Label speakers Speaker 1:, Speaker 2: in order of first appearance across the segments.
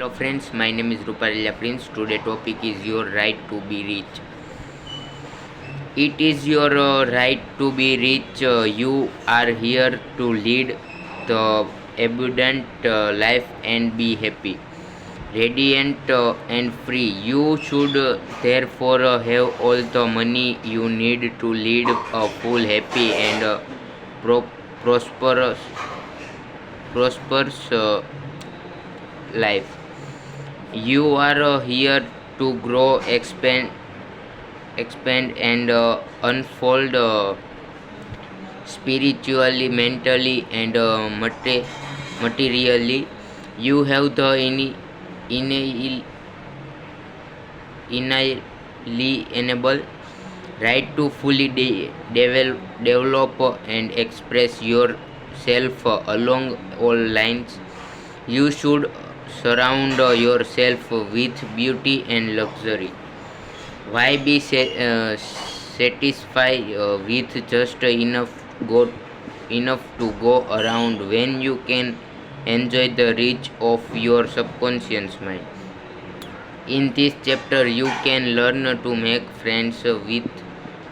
Speaker 1: Hello friends, my name is Ruparilla Prince. Today topic is your right to be rich. It is your right to be rich. You are here to lead the abundant life and be happy, radiant and free. You should therefore have all the money you need to lead a full, happy and pro- prosperous, prosperous life. You are here to grow, expand and unfold spiritually, mentally, and materially. You have the inali- inalienable right to fully develop and express yourself along all lines. You should surround yourself with beauty and luxury. Why be satisfied with just enough to go around when you can enjoy the reach of your subconscious mind? In this chapter, you can learn to make friends with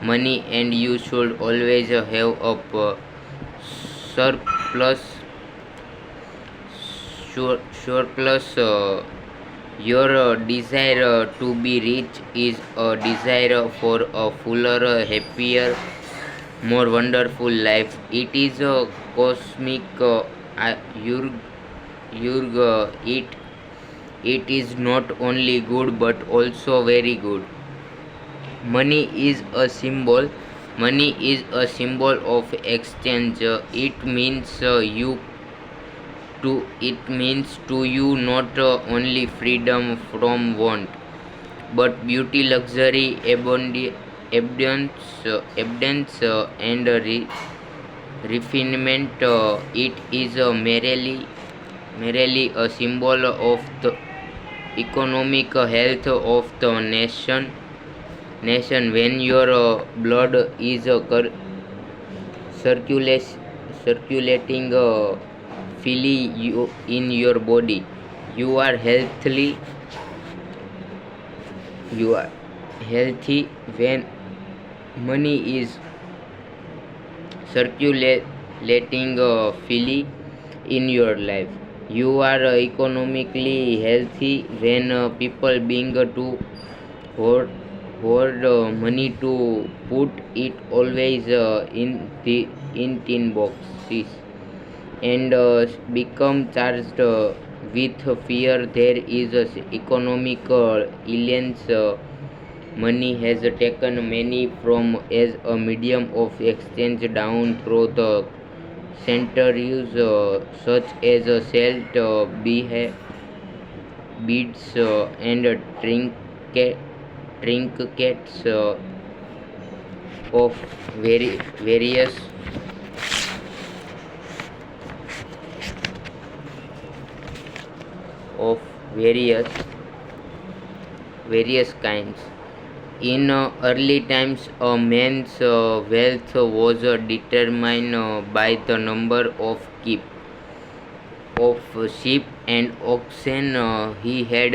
Speaker 1: money, and you should always have a surplus. Surplus. Your desire to be rich is a desire for a fuller, happier, more wonderful life. It is a cosmic it is not only good but also very good. Money is a symbol. Money is a symbol of exchange. It means to you not only freedom from want, but beauty, luxury, abundance, and refinement. It is merely a symbol of the economic health of the nation. When your blood is circulating freely in your body, you are healthy. When money is circulating freely in your life, you are economically healthy. When people being to hoard, money to put it always in tin boxes and become charged with fear. There is a economic aliens. Money has taken many from as a medium of exchange down through the centuries, such as salt, beads, and trinkets of various of various various kinds. In early times, a man's wealth was determined by the number of sheep and oxen he had.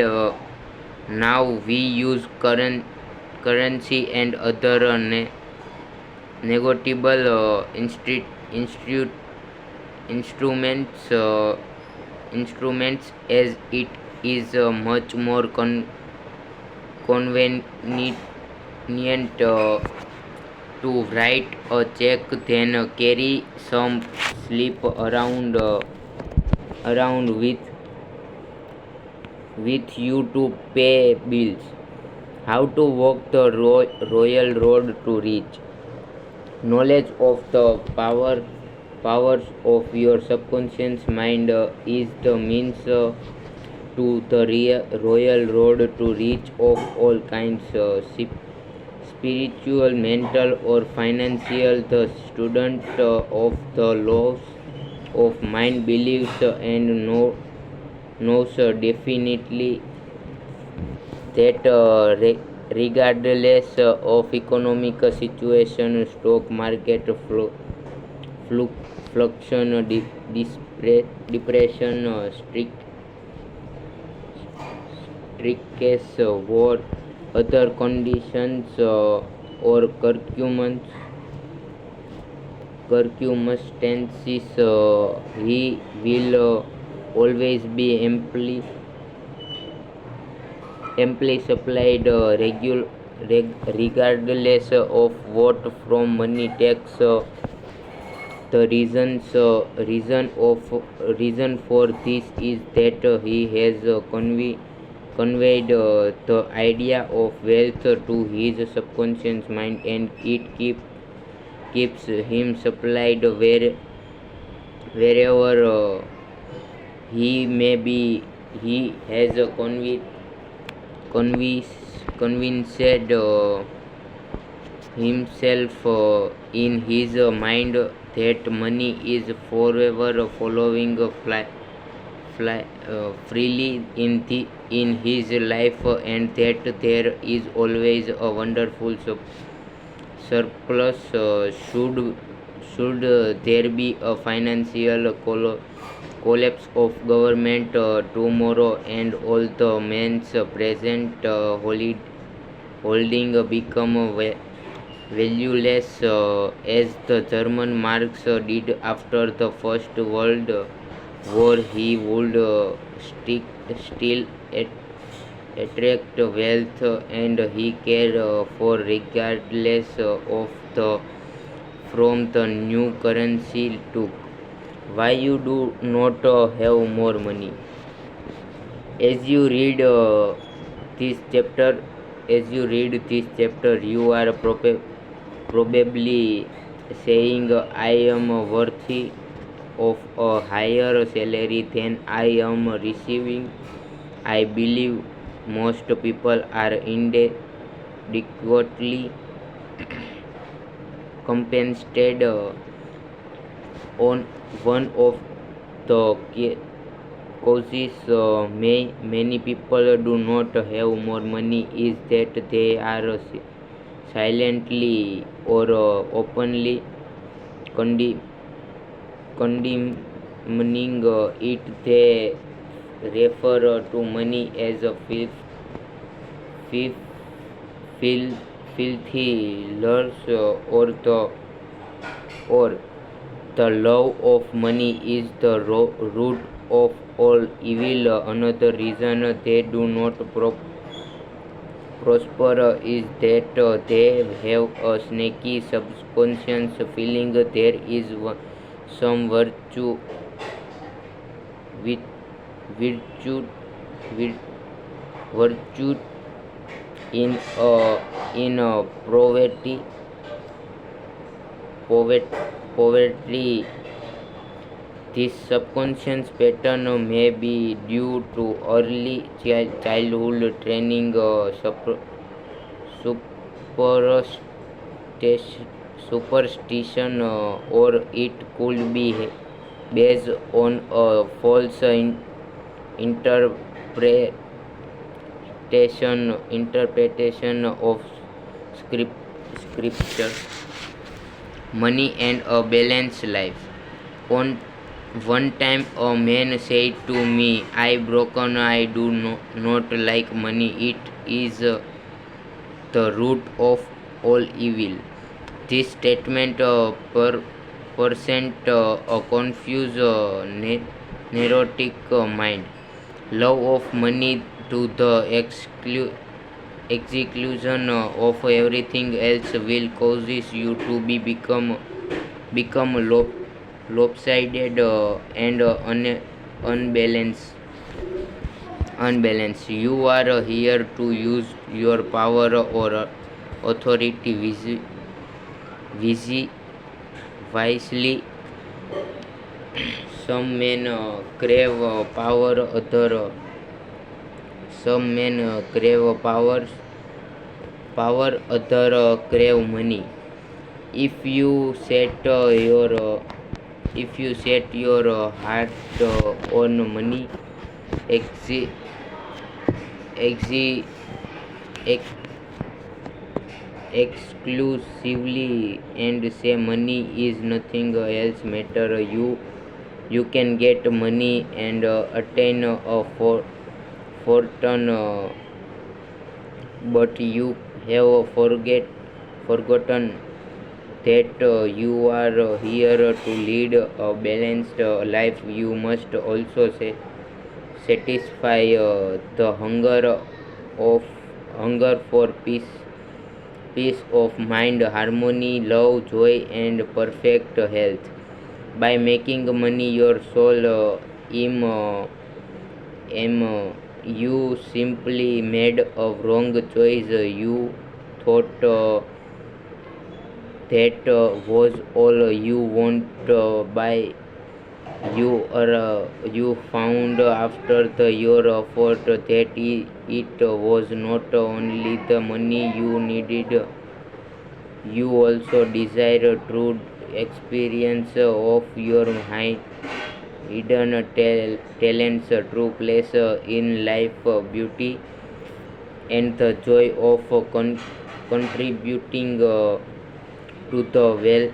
Speaker 1: Now we use currency and other negotiable instruments as it is much more convenient to write a check than carry some slip around with you to pay bills. How to walk the royal road to reach knowledge of the powers of your subconscious mind is the means to the royal road to reach of all kinds, spiritual, mental, or financial. The student of the laws of mind believes and knows definitely that regardless of economic situation, stock market fluctuation, depression, intricate war, other conditions, or circumstances, he will always be amply supplied, regardless of what from money takes. The reason for this is that he has conveyed the idea of wealth to his subconscious mind, and it keeps him supplied wherever he may be. He has convinced himself in his mind that money is forever flowing freely in his life, and that there is always a wonderful surplus. Should there be a financial collapse of government tomorrow, and all the men's present holding become valueless, as the German marks did after the First World War, he would still attract wealth, and he cared for regardless of the from the new currency took. Why you do not have more money? As you read this chapter, you are probably saying, I am worthy of a higher salary than I am receiving. I believe most people are inadequately compensated. On one of the causes many people do not have more money is that they are silently or openly condi- condemning it. They refer to money as a fif- fil- filthy lust, or the love of money is the root of all evil. Another reason they do not prosper is that they have a snaky subconscious feeling there is some with virtue vir- virtue in poverty. This subconscious pattern may be due to early childhood training, superstition, or it could be based on a false interpretation of scripture. Money and a balanced life. On one time a man said to me, I do not like money. It is the root of all evil. This statement present a confused, neurotic mind. Love of money to the exclusion of everything else will causes you to become lopsided, and unbalanced. You are here to use your power or authority visi- wisely. Some men crave power, some men crave power, other crave money. If you set your heart on money exi- ex- exclusively, and say money is nothing else matter, you can get money and attain fortune, but you have forgotten that you are here to lead a balanced life. You must also satisfy the hunger for peace of mind, harmony, love, joy, and perfect health. By making money your sole aim, you simply made a wrong choice. You thought that was all you want by you found after the your effort that it was not only the money you needed. You also desire true experience of your hidden talents, true place in life, beauty, and the joy of contributing to the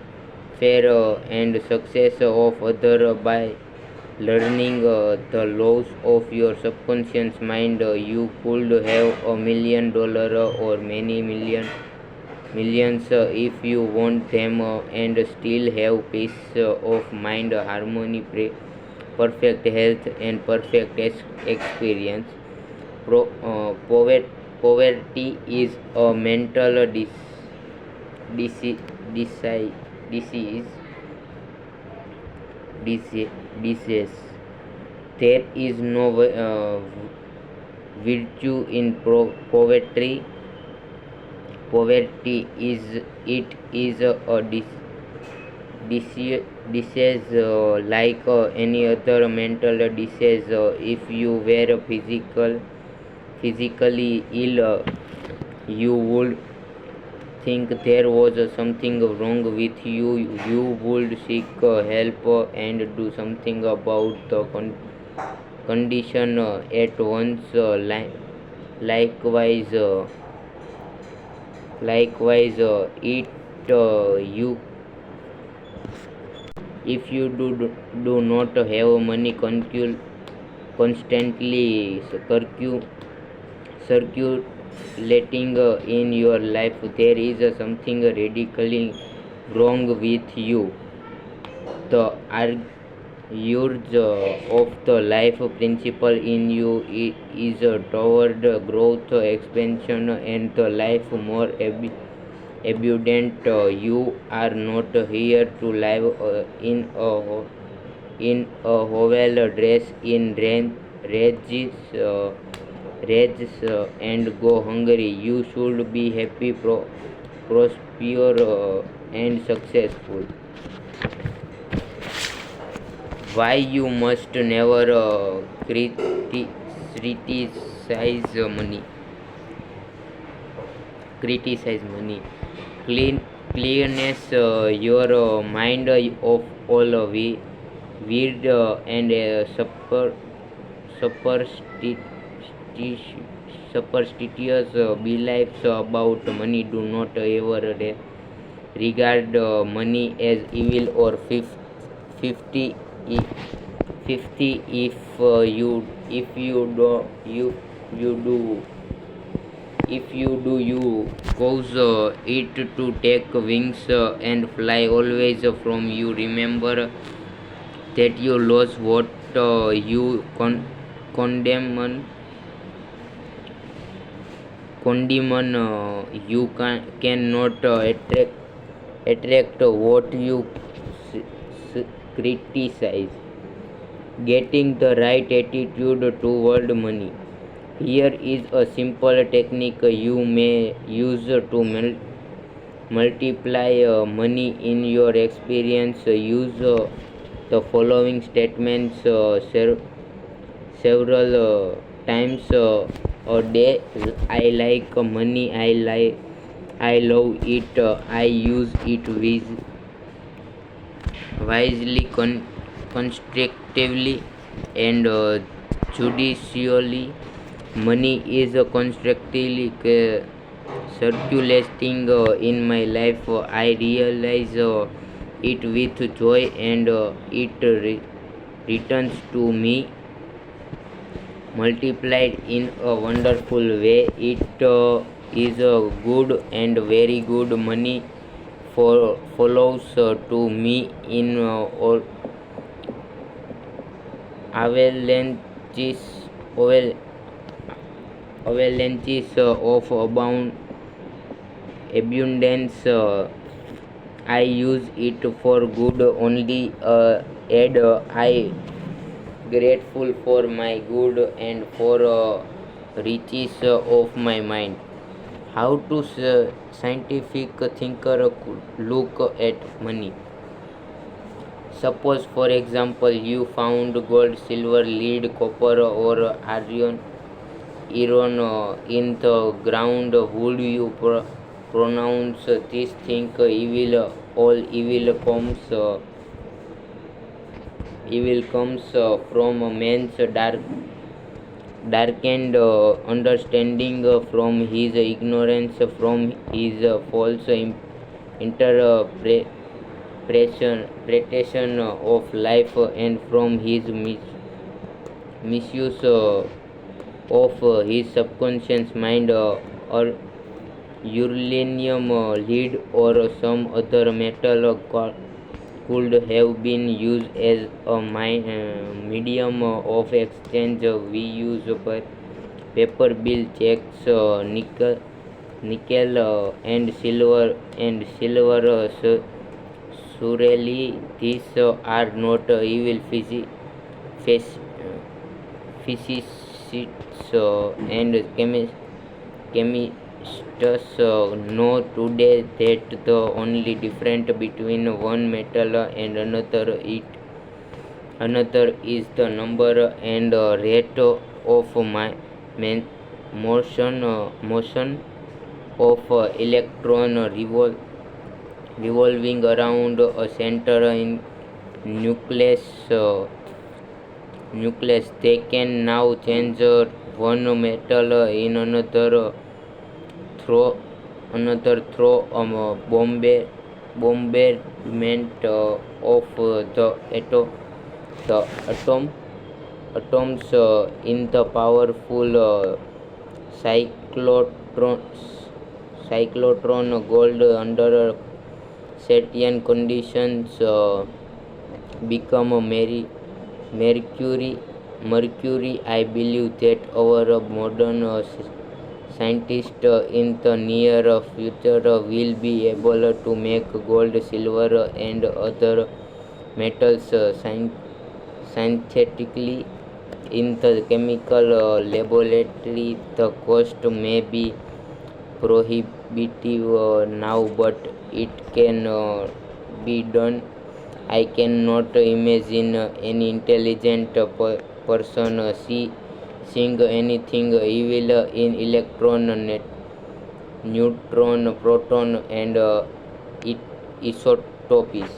Speaker 1: welfare and success of others by learning the laws of your subconscious mind. You could have $1 million or many millions if you want them, and still have peace of mind, harmony, perfect health, and perfect experience. Poverty is a mental disease, disease, disease, disease. There is no virtue in poverty. Poverty is a disease like any other mental disease. If you were physically ill, you would think there was something wrong with you. You would seek help and do something about the condition at once. Likewise, it you if you do not have money constantly circulating in your life, there is something radically wrong with you. The urge of the life principle in you is toward growth, expansion, and the life more abundant. You are not here to live in a oval dress in rages and go hungry. You should be happy, prosperous, and successful. Why you must never criticize money. Criticize money. Clearness your mind of all weird and superstitious superstitious beliefs about money. Do not ever regard money as evil or 50 50 if you do you cause it to take wings and fly always from you. Remember that you lose what you condemn. You cannot attract what you criticize. Getting the right attitude toward money. Here is a simple technique you may use to multiply money in your experience. Use the following statements several times a day. I like money. I love it. I use it wisely, constructively, and judiciously. Money is constructively circulating in my life. I realize it with joy, and it returns to me multiplied in a wonderful way. It is good and very good. Money follows to me in all avalanches aval- avalanches of abundance. I use it for good only. Add I grateful for my good and for riches of my mind. How to scientific thinker look at money? Suppose, for example, you found gold, silver, lead, copper, or iron in the ground. Would you pronounce this thing evil? All evil comes from a man's darkened understanding, from his ignorance, from his false interpretation of life, and from his misuse of his subconscious mind, or uranium, lead, or some other metal could have been used as a medium of exchange. We use paper bill, checks, nickel and silver. Surely these are not evil physicists and chemists know today that the only difference between one metal and another is the number and rate of motion of electron revolving around a center in nucleus. They can now change one metal in through a bombardment of the atoms in the powerful cyclotron gold under certain conditions become a mercury. I believe that our modern scientists in the near future will be able to make gold, silver, and other metals synthetically in the chemical laboratory. The cost may be prohibitive now, but it can be done. I cannot imagine any intelligent person seeing anything evil in electron, neutron, proton, and isotopes.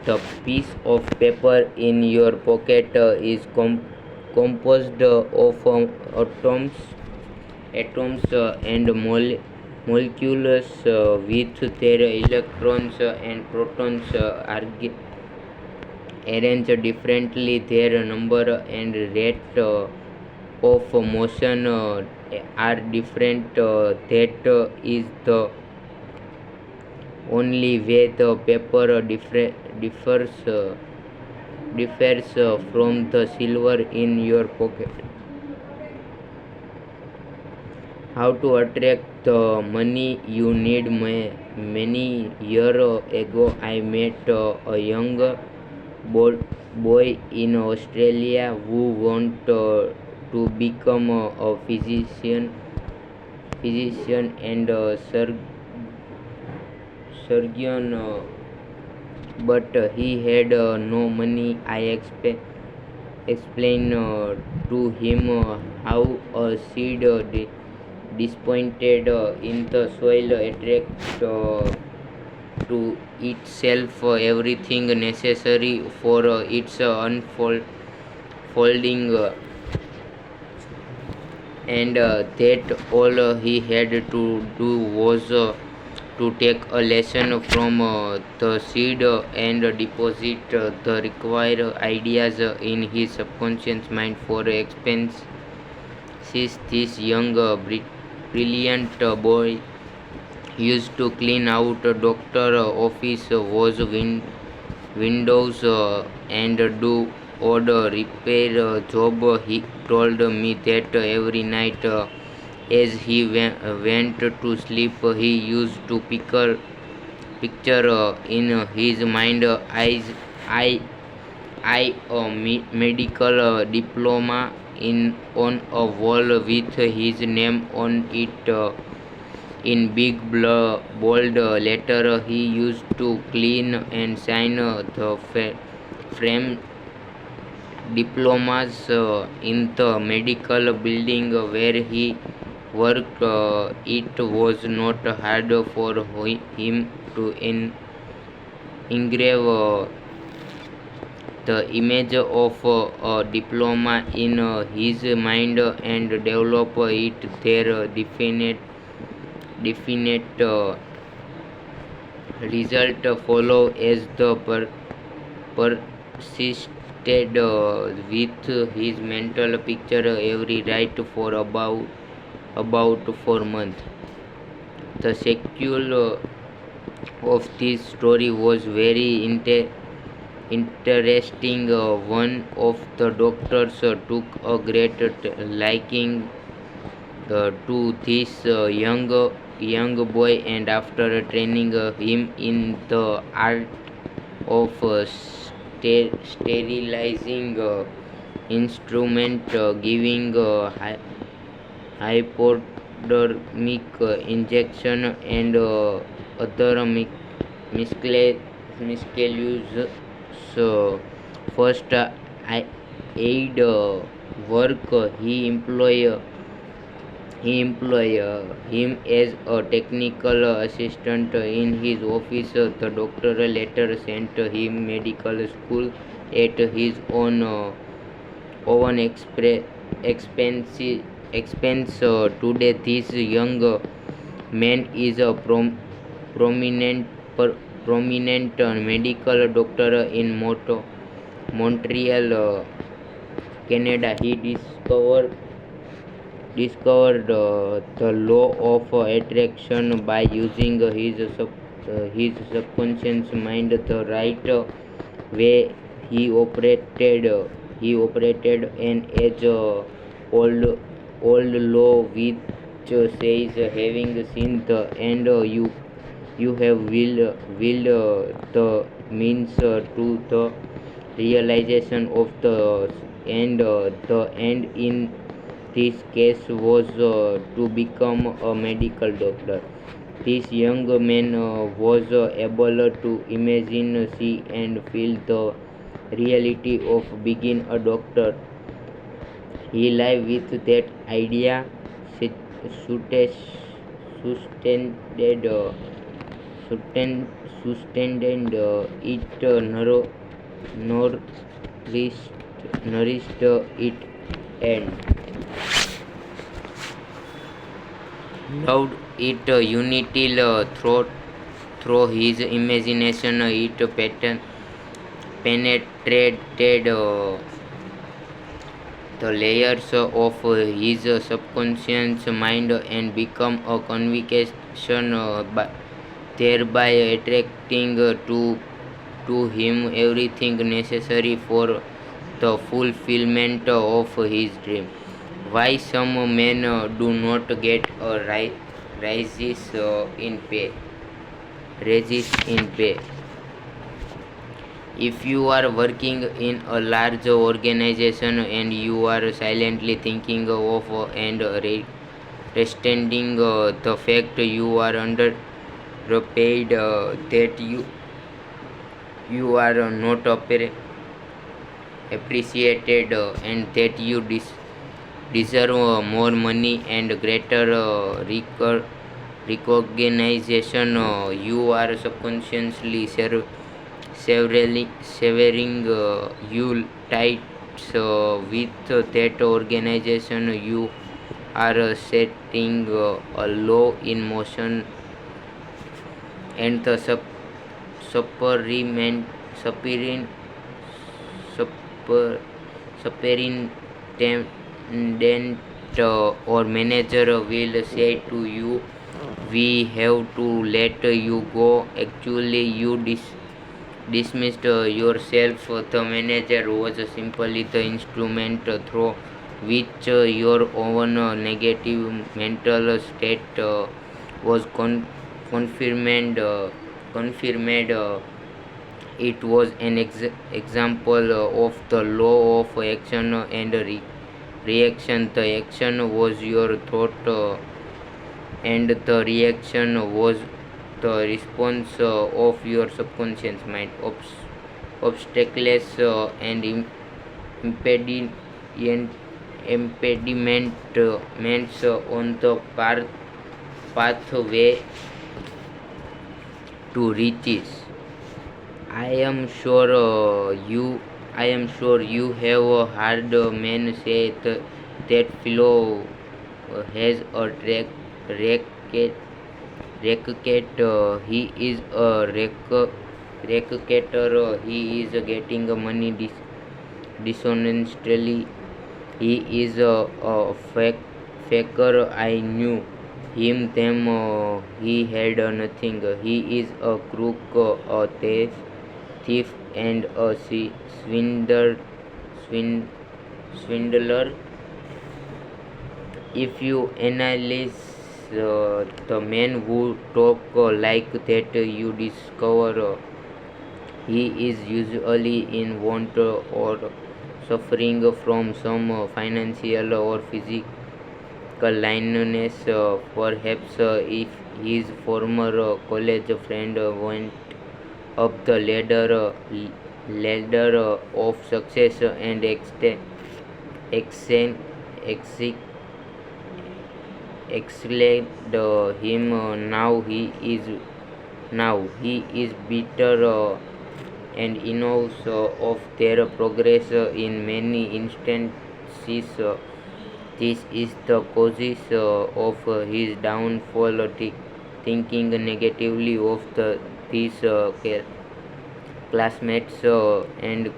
Speaker 1: The piece of paper in your pocket is composed of atoms and molecules with their electrons and protons arranged differently. Their number and rate of motion are different. That is the only way the paper differs from the silver in your pocket. How to attract the money you need? Many years ago, I met a young boy in Australia who wanted to become a physician and a surgeon, but he had no money. I explained to him how a seed disappointed in the soil attracts to itself everything necessary for its unfolding, and that all he had to do was to take a lesson from the seed and deposit the required ideas in his subconscious mind for expenses. This young, brilliant boy used to clean out a doctor office, wash windows, and do odd repair job. He told me that every night as he went to sleep, he used to picture in his mind I, I medical diploma in on a wall with his name on it in big bold letter. He used to clean and sign the frame diplomas in the medical building where he worked. It was not hard for him to engrave the image of a diploma in his mind and develop it there. Definite result follow as the persisted with his mental picture every night for about 4 months. The sequel of this story was very interesting. One of the doctors took a great liking to this young boy, and after training him in the art of sterilizing instrument, giving hypodermic injection and other miscellaneous first aid work. He employ him as a technical assistant in his office. The doctor later sent him medical school at his own expense. Today, this young man is a prominent medical doctor in Montreal, Canada. He discovered the law of attraction by using his subconscious mind the right way. He operated an age old law which says having seen the end, you have willed the means to the realization of the end. The end in this case was to become a medical doctor. This young man was able to imagine, see, and feel the reality of being a doctor. He lived with that idea, sustained, sustained it, nourished, nourished it, and loved it. Unity through his imagination. It penetrated the layers of his subconscious mind and become a conviction, thereby attracting to him everything necessary for the fulfillment of his dream. Why some men do not get a rises in pay? If you are working in a large organization and you are silently thinking of and resenting the fact you are underpaid, that you are not appreciated, and that you deserve more money and greater recognition, you are subconsciously severing you ties with that organization. You are setting a law in motion and the supplement superior super, superintendent or manager will say to you, we have to let you go. Actually, you dismissed yourself. The manager was simply the instrument through which your own negative mental state was confirmed. Confirmed. It was an example of the law of action and reaction. The action was your thought, and the reaction was the response of your subconscious mind. Obstacles and impediment, impediments on the pathway to riches. I am sure I am sure you have heard men say that fellow has a racket. Racket. He is a racketeer. He is getting money dishonestly. He is a faker. I knew him then. He had nothing. He is a crook, a thief, and a swindler. If you analyze the men who talk like that, you discover he is usually in want or suffering from some financial or physical blindness. Perhaps if his former college friend went up the ladder of success and excel, excelled him. Now he is bitter and knows of their progress. In many instances, this is the causes of his downfall. Thinking negatively of these classmates and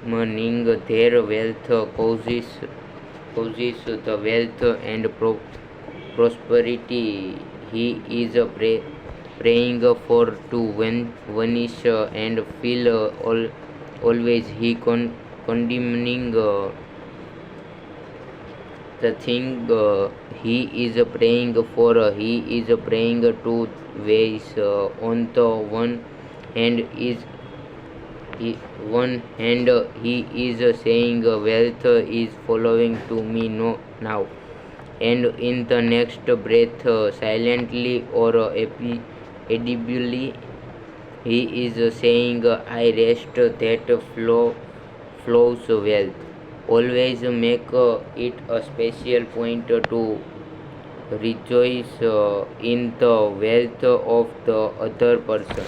Speaker 1: condemning their wealth causes the wealth and prosperity he is praying for to vanish and feel always he condemning the thing he is praying for. He is praying two ways. On the hand is he is saying wealth is following to me now, and in the next breath, silently or audibly, he is saying, I rest that flows wealth. Always make it a special point to rejoice in the wealth of the other person.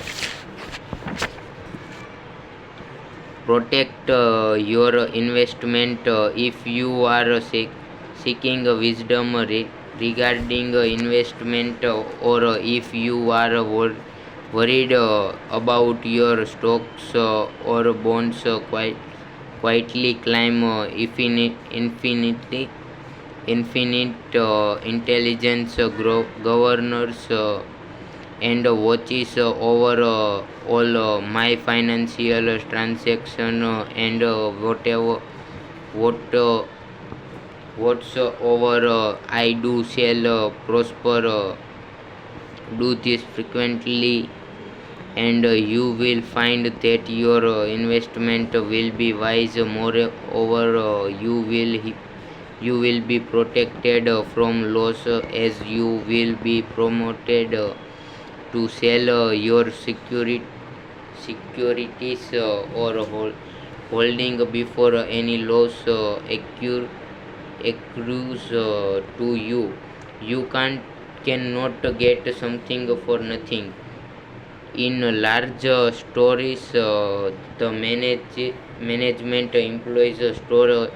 Speaker 1: Protect your investment. If you are seeking wisdom regarding investment, or if you are worried about your stocks or bonds, quietly climb infinite intelligence governors and watches over all my financial transaction and what whatsoever I do shall prosper. Do this frequently, and you will find that your investment will be wise. Moreover, you will be protected from loss, as you will be promoted to sell your securities or holding before any loss accrues to you. You cannot get something for nothing. In large stories, the management employs a store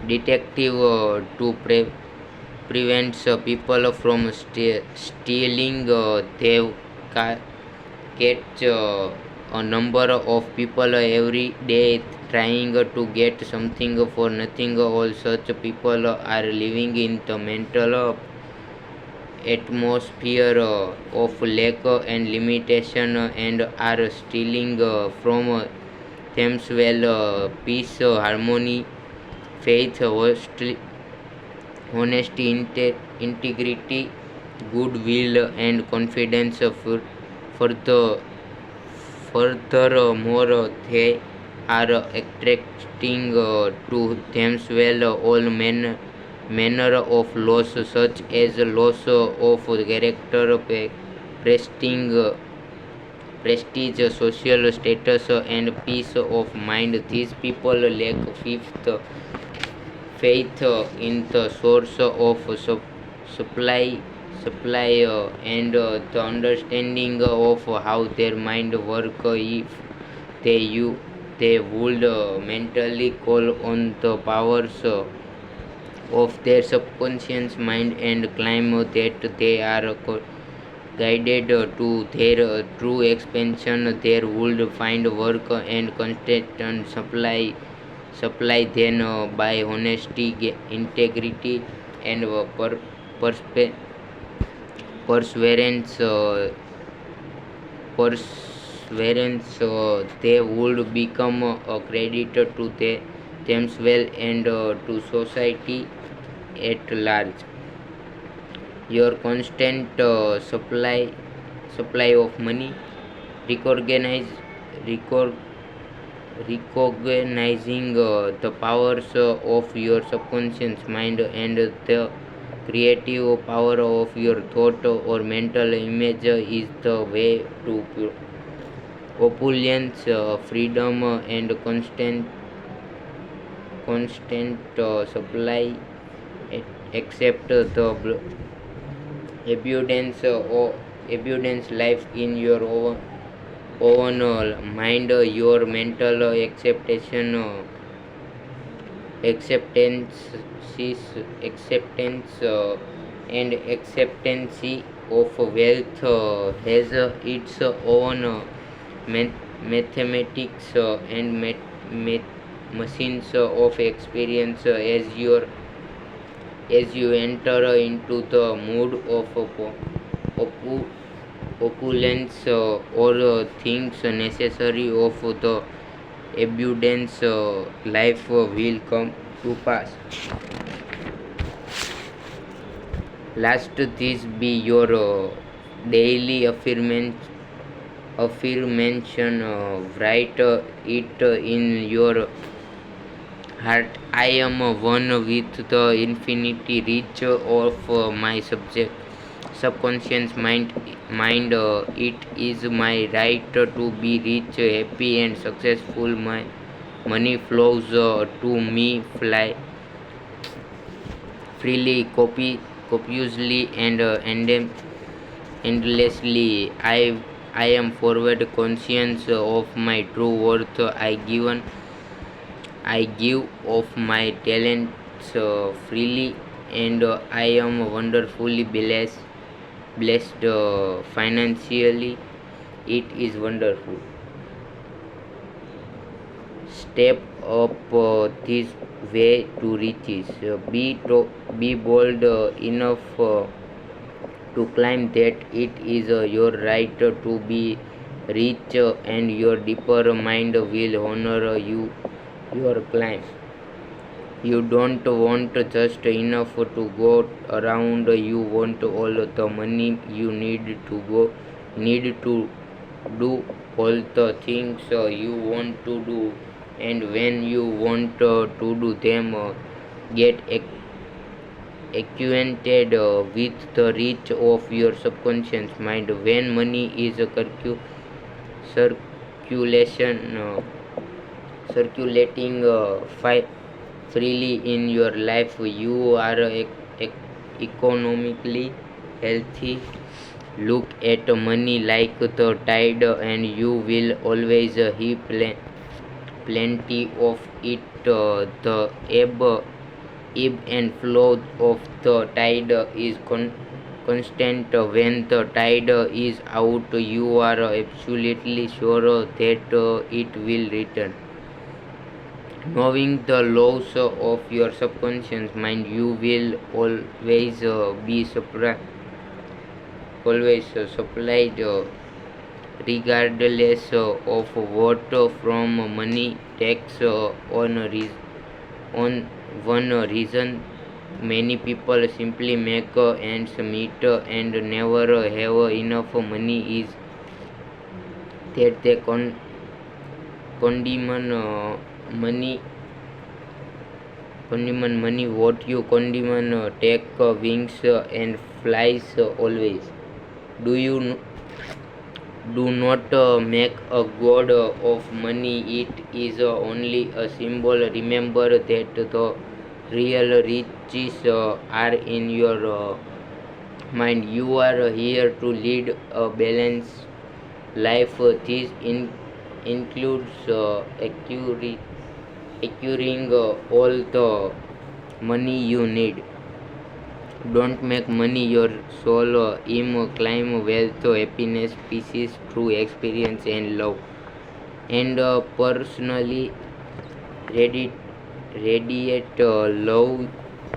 Speaker 1: detective to prevents people from stealing. They catch a number of people every day trying to get something for nothing. All such people are living in the mental atmosphere of lack and limitation and are stealing from themselves peace, harmony, faith, honesty, integrity, goodwill, and confidence. For the furthermore, they are attracting to themselves all manner of loss, such as loss of character, prestige, social status, and peace of mind. These people lack faith in the source of supply and the understanding of how their mind work. If they would mentally call on the powers of their subconscious mind and claim that they are guided to their true expansion, they would find work and constant supply then by honesty, integrity, and perspe- perseverance. They would become a creditor to themselves and to society at large. Your constant supply of money, recognize recog, recognizing the powers of your subconscious mind and the creative power of your thought or mental image is the way to opulence, freedom, and constant supply. Accept the abundance life in your own mind. Your mental acceptance acceptance and acceptance of wealth has its own mathematics and machines of experience. As you enter into the mood of opu- opulence or things necessary of the abundance, life will come to pass. Last, this be your daily affirmation. Write it in your heart. I am one with the infinity reach of my subconscious mind. It is my right to be rich, happy, and successful. My money flows to me freely, copiously, and endlessly. I am forward conscious of my true worth. I give of my talents freely, and I am wonderfully blessed financially. It is wonderful. Step up this way to riches. Be bold enough to claim that it is your right to be rich, and your deeper mind will honor your claim. You don't want just enough to go around. You want all the money you need to do all the things you want to do, and when you want to do them, get acquainted with the reach of your subconscious mind. When money is circulation circulating freely in your life, you are economically healthy. Look at money like the tide, and you will always heap plenty of it. The ebb ebb and flow of the tide is constant. When the tide is out, you are absolutely sure that it will return. Knowing the laws of your subconscious mind, you will always supplied regardless of what from money tax on one reason. Many people simply make ends meet and never have enough money is that they condemn money what you condemn take wings and flies always. Do you do not make a god of money. It is only a symbol. Remember that the real riches are in your mind. You are here to lead a balanced life. This includes acquiring all the money you need. Don't make money your soul. Aim climb wealth, happiness, peace through experience and love. And personally radiate love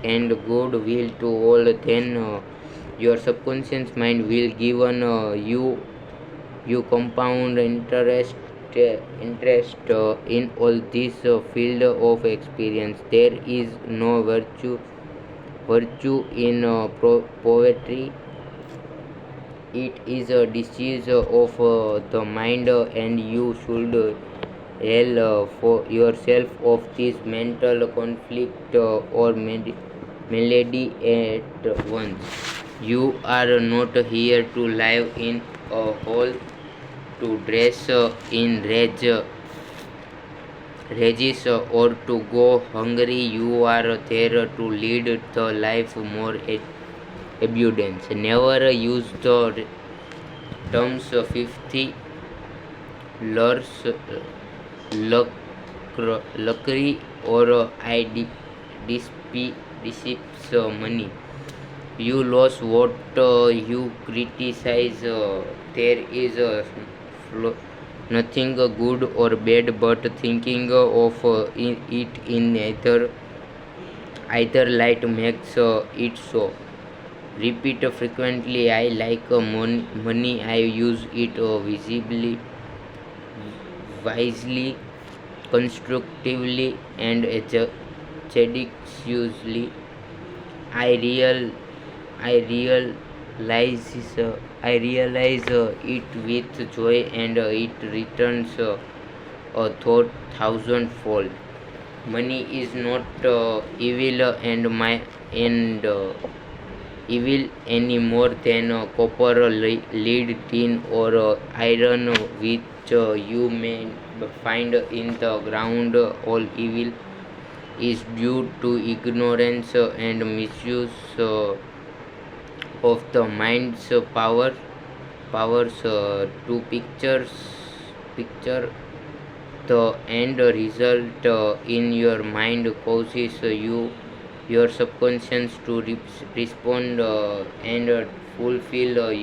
Speaker 1: and goodwill to all. Then your subconscious mind will given you compound interest in all this field of experience. There is no virtue in poetry. It is a disease of the mind, and you should heal for yourself of this mental conflict or melody at once. You are not here to live in a hole, to dress in rages or to go hungry. You are there to lead the life more abundance. Never use the terms 50 lures, luxury or I deceits money. You lose what you criticize. There is nothing good or bad, but thinking of it in either light makes it so. Repeat frequently. I like money. I use it visibly, wisely, constructively, and judiciously. I real I realize it with joy, and it returns a thousandfold. Money is not evil and evil any more than copper, lead, tin, or iron which you may find in the ground. All evil is due to ignorance and misuse of the mind's powers to picture the end result in your mind causes your subconscious to respond and fulfill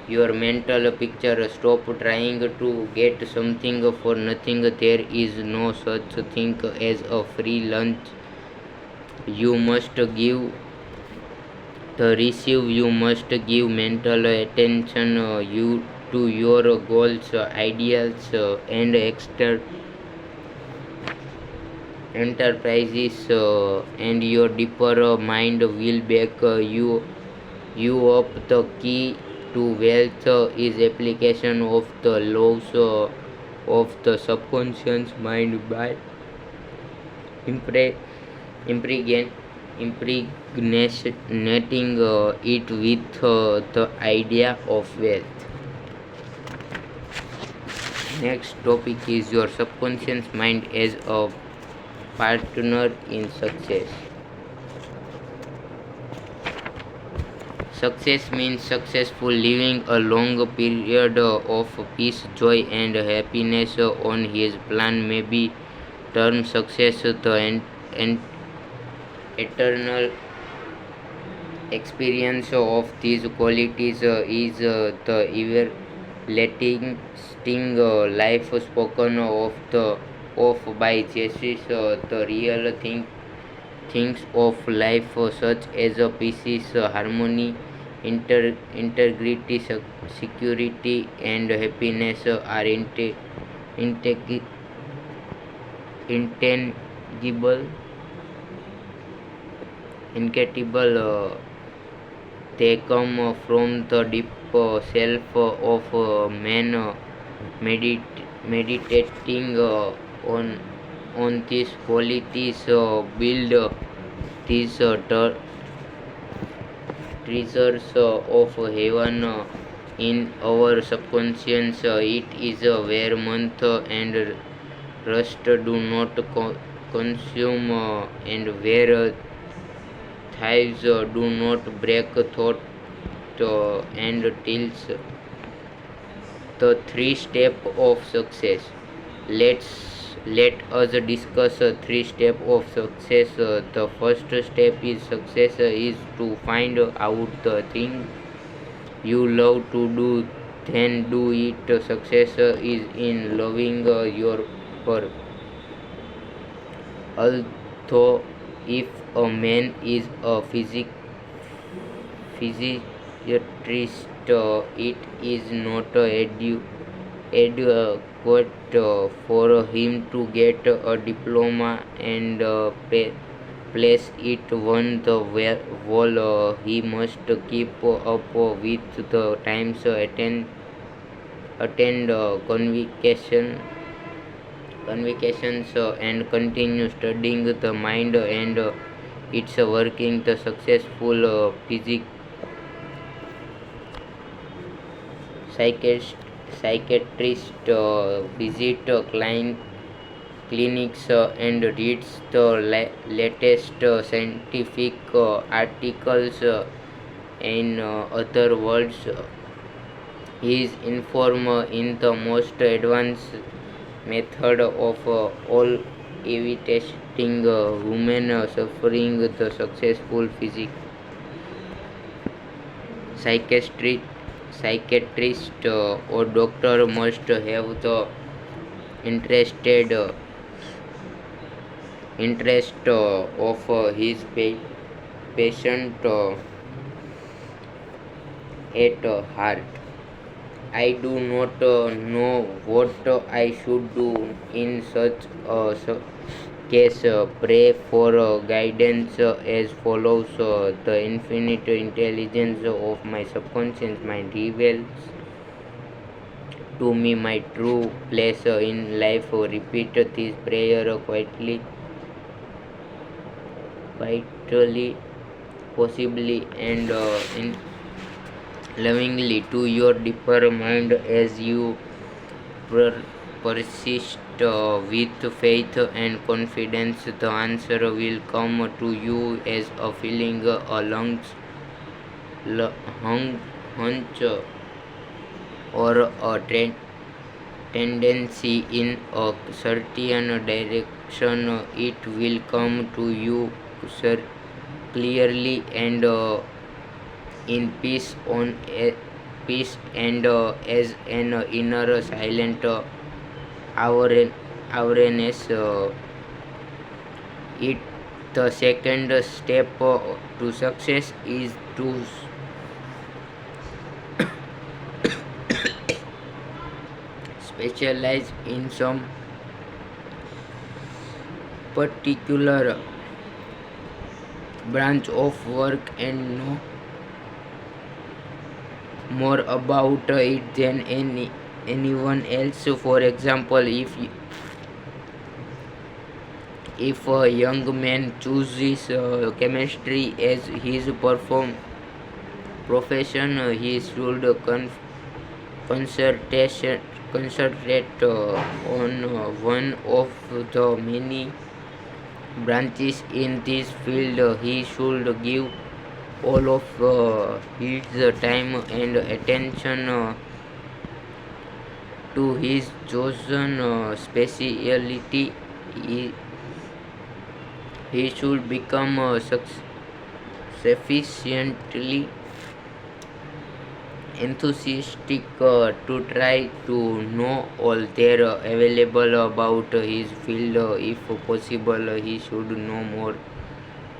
Speaker 1: your mental picture. Stop trying to get something for nothing. There is no such thing as a free lunch. You must give the receive. You must give mental attention you to your goals, ideals, and enterprises, and your deeper mind will back you up. The key to wealth is application of the laws of the subconscious mind by impre- impregnating it with the idea of wealth. Next topic is your subconscious mind as a partner in success. Success means successful living a long period of peace, joy, and happiness. On his plan may be term success. The eternal experience of these qualities is the everlasting life spoken of by Jesus. The real things of life such as peace, harmony, integrity, security, and happiness are inte- intangible, incredible. They come from the deep self of man, meditating on these qualities, build these treasures of heaven in our subconscious. It is where month and rust do not consume, and where thighs do not break thought and tilts. The three steps of success. Let us discuss three steps of success. The first step is success is to find out the thing you love to do, then do it. Success is in loving your work. Although if a man is a physiatrist, it is not adequate for him to get a diploma and place it on the wall. He must keep up with the times, attend convocations, and continue studying the mind and its working. The successful psychiatrist visit clinics and reads the latest scientific articles. In other words, he is informed in the most advanced method of all evitating human suffering. The successful psychiatrist psychiatrist or doctor must have the interested interest of his patient at heart. I do not know what I should do in such a case. Pray for guidance as follows. The infinite intelligence of my subconscious mind reveals to me my true place in life. Repeat this prayer quietly, possibly, and lovingly to your deeper mind. As you persist with faith and confidence, the answer will come to you as a feeling, a hunch, or a tendency in a certain direction. It will come to you clearly and in peace and as an inner silent awareness. It the second step to success is to specialize in some particular branch of work and know more about it than anyone else. For example, if a young man chooses chemistry as his profession, he should concentrate on one of the many branches in this field. He should give all of his time and attention to his chosen specialty. He should become sufficiently enthusiastic to try to know all there available about his field. If possible, he should know more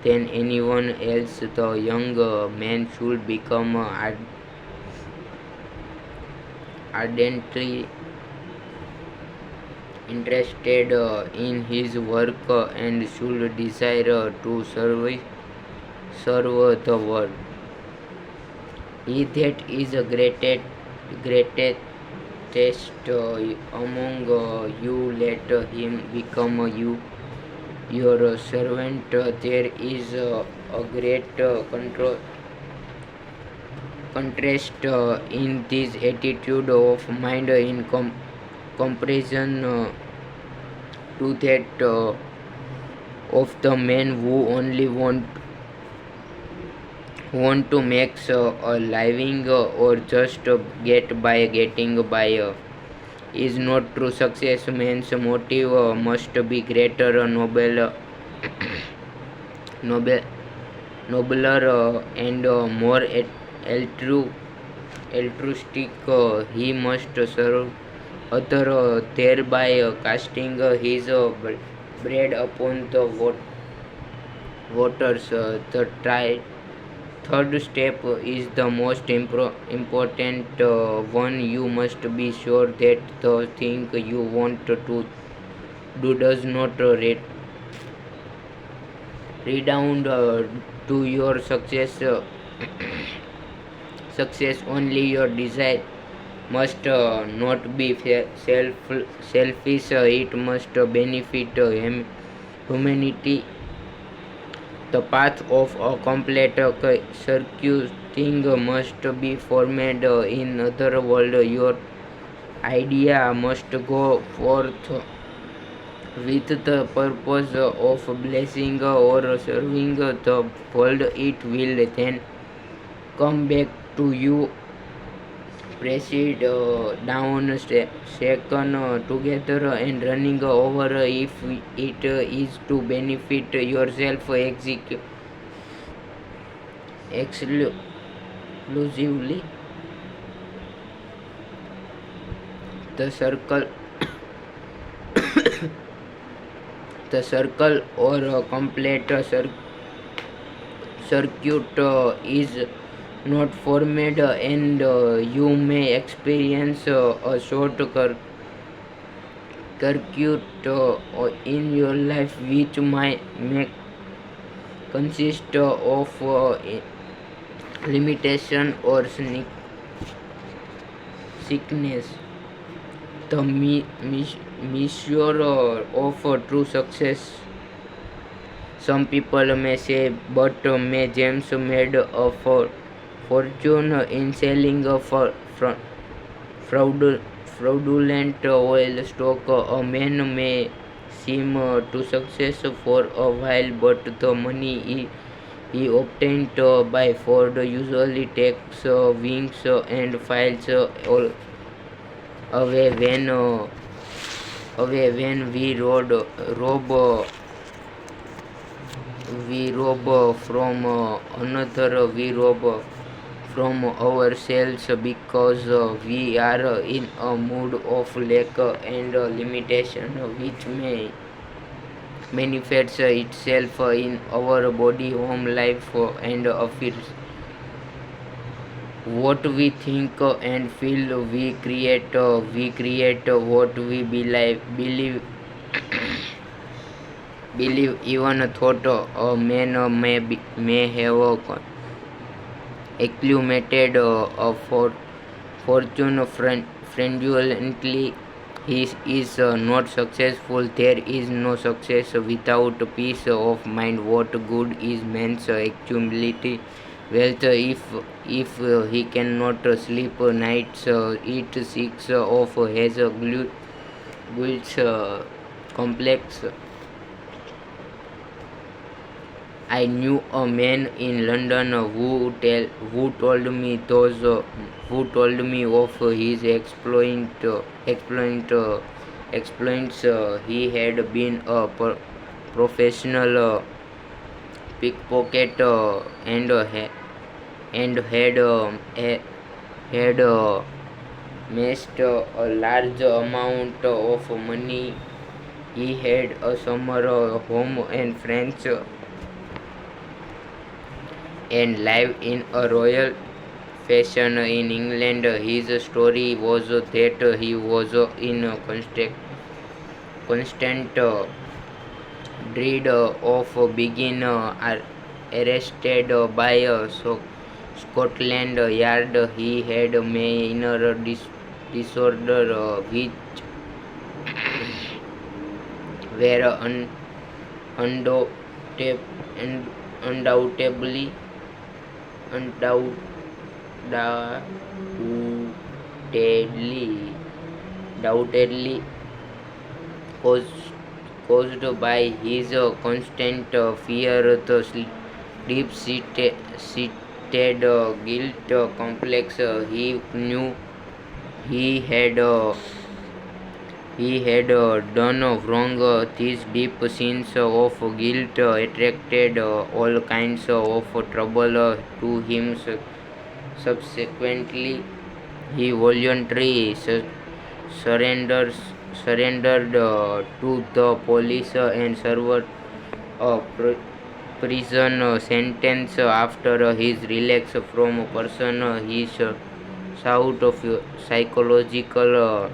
Speaker 1: than anyone else. The young man should become ardently interested in his work and should desire to serve the world. He that is a greatest among you, let him become your servant. There is a great contrast in this attitude of mind in comparison to that of the men who only want to make a living or just getting by. Is not true success. Man's motive must be greater, noble, nobler, and more altruistic. He must serve other, thereby casting his bread upon the waters. The third step is the most important one. You must be sure that the thing you want to do does not redound to your success. Only your desire must not be selfish. It must benefit humanity. The path of a complete circuiting must be formed. In other words, your idea must go forth with the purpose of blessing or serving the world. It will then come back to you, pressed down, shaken together, and running over. If it is to benefit yourself exclusively, the circle or complete circuit is not formed, and you may experience a short circuit in your life which may consist of limitation or sickness. The measure of true success, some people may say, but may James made a fortune in selling a fraudulent oil stock. A man may seem to success for a while, but the money he obtained by fraud usually takes wings and flies away when we rob from another. We rob from ourselves because we are in a mood of lack and limitation, which may manifests itself in our body, home life, and affairs. What we think and feel, we create what we believe. Even thought a man may have accumulated a fortune fraudulently. He is not successful. There is no success without peace of mind. What good is man's accumulated wealth if he cannot sleep nights, eat six of has a guilt complex? I knew a man in London who told me of his exploits. He had been a professional pickpocket and had amassed a large amount of money. He had a summer home and friends and lived in a royal fashion in England. His story was that he was in constant dread of being arrested by Scotland Yard. He had minor disorder which were undoubt- undoubtedly undoubtedly doubtedly caused, caused by his constant fear. The deep-seated guilt complex. He knew he had done wrong. These deep scenes of guilt attracted all kinds of trouble to him. Subsequently, he voluntarily surrenders, surrendered to the police and served a prison sentence after his release from prison. He sought of psychological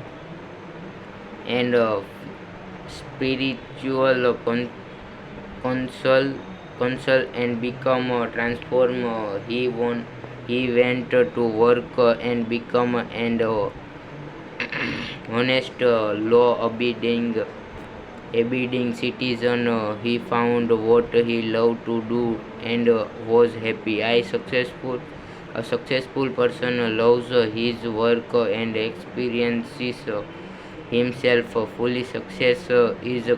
Speaker 1: and spiritual counsel, and become transform. He went to work and become an honest, law-abiding citizen. He found what he loved to do and was happy. A successful person loves his work and experiences himself fully. Success is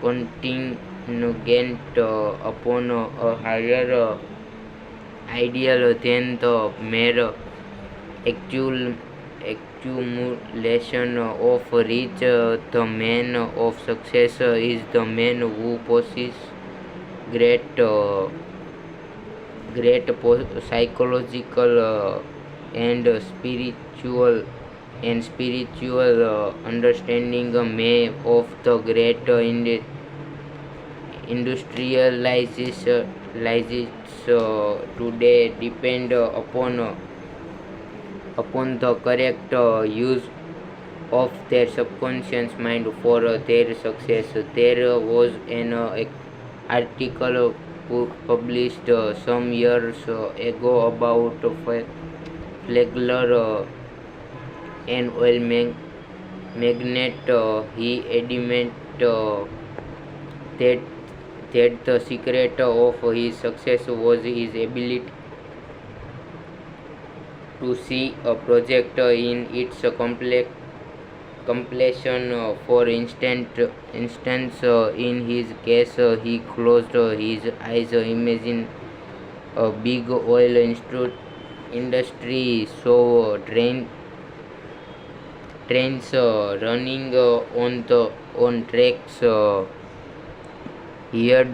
Speaker 1: contingent upon a higher ideal than the mere accumulation of rich. The man of success is the man who possesses great psychological and spiritual understanding. May of the great industrialization today depend upon the correct use of their subconscious mind for their success. There was an article published some years ago about Flagler, an oil magnate. He admitted that the secret of his success was his ability to see a project in its completion. For instance, in his case, he closed his eyes, imagine a big oil industry, so trains running on tracks. He heard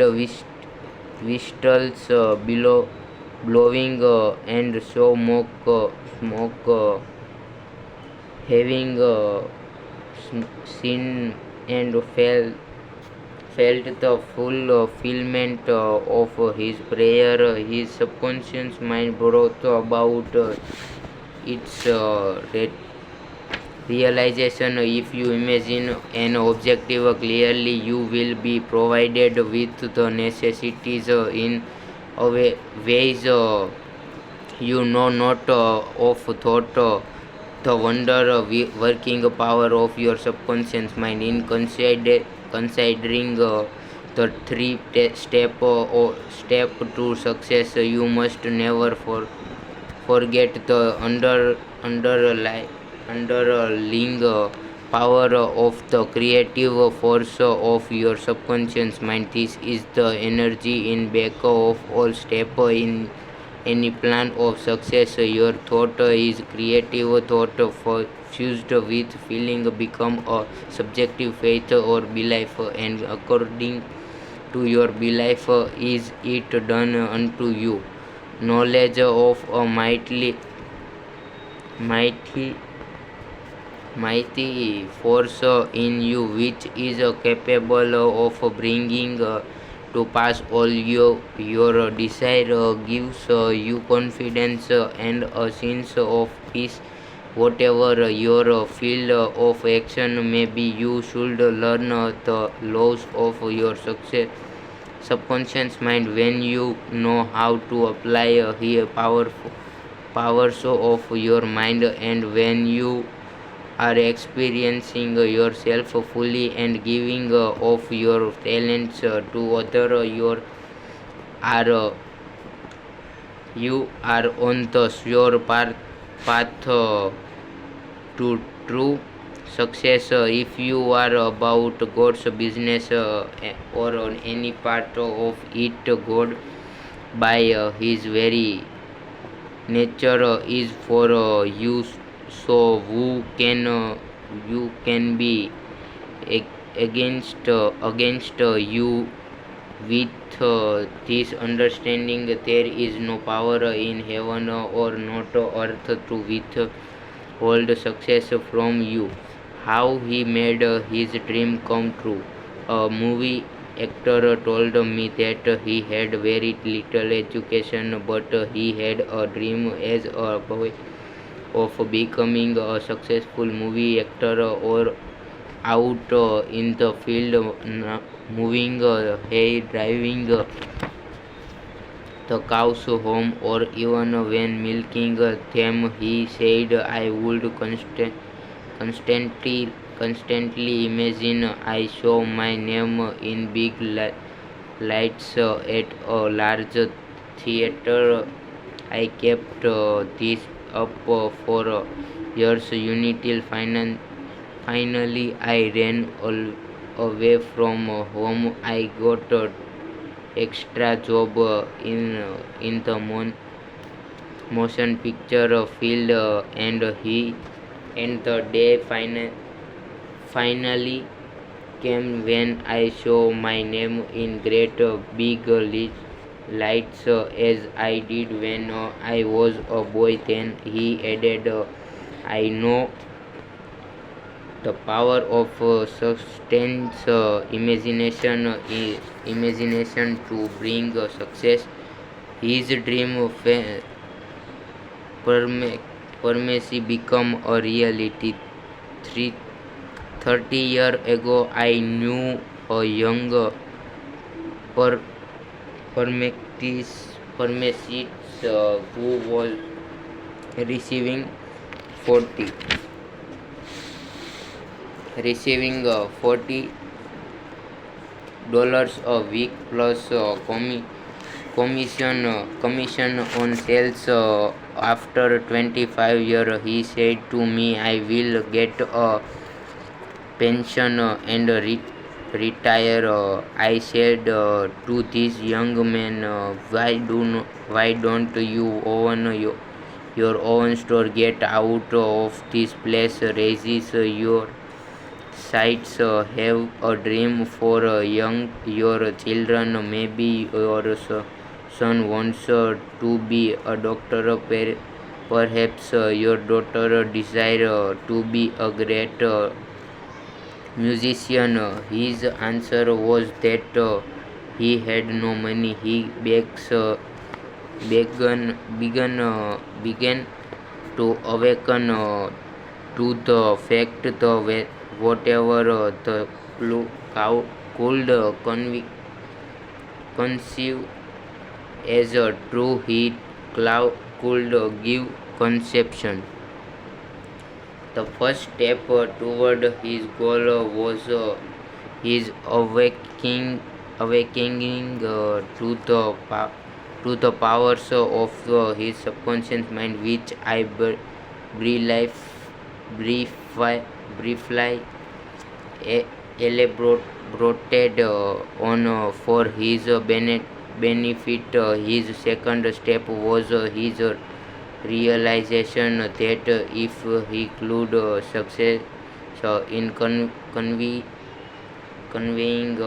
Speaker 1: whistles below blowing and saw smoke having seen and felt the full fulfillment of his prayer. His subconscious mind brought about its realization. If you imagine an objective clearly, you will be provided with the necessities in ways you know not of thought. The wonder working power of your subconscious mind. In considering the step to success, you must never forget the underlying power of the creative force of your subconscious mind. This is the energy in back of all step in any plan of success. Your thought is creative thought fused with feeling become a subjective faith or belief, and according to your belief is it done unto you. Knowledge of a mighty mighty force in you which is capable of bringing to pass all your desire, gives you confidence and a sense of peace. Whatever your field of action may be, you should learn the laws of your success subconscious mind. When you know how to apply here powers of your mind, and when you are experiencing yourself fully and giving of your talents to other, are you are on the sure path to true success. If you are about God's business or on any part of it, God by his very nature is for you. So who can you can be against you? With this understanding, there is no power in heaven or not earth to withhold success from you. How he made his dream come true. A movie actor told me that he had very little education, but he had a dream as a boy of becoming a successful movie actor or out in the field, moving hay, driving the cows home, or even when milking them. He said, I would constantly imagine I saw my name in big lights at a large theater. I kept this up for years until finally I ran away from home. I got a extra job in the motion picture field, and the day finally came when I saw my name in great big lights, as I did when I was a boy. Then he added, I know the power of sustains imagination to bring success. His dream permanency become a reality. Three, 30 years ago, I knew a young per, pharmacist who was receiving 40 $40 a week plus commission on sales. After 25 years, he said to me, I will get a pension and retire. I said to this young man, why don't you own your own store? Get out of this place, raises your sights, have a dream for your children. Maybe your son wants to be a doctor. Perhaps your daughter desire to be a great musician. His answer was that he had no money. He began to awaken to the fact that whatever the could conceive as true, he could give conception. The first step toward his goal was his awakening to the powers of his subconscious mind, which I briefly elaborated on for his benefit. His second step was his realization that if he could success in conveying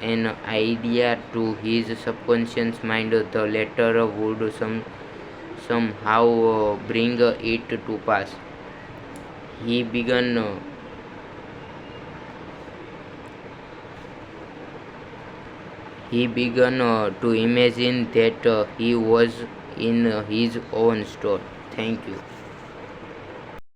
Speaker 1: an idea to his subconscious mind, the latter would somehow bring it to pass. He began to imagine that he was in his own store. Thank you.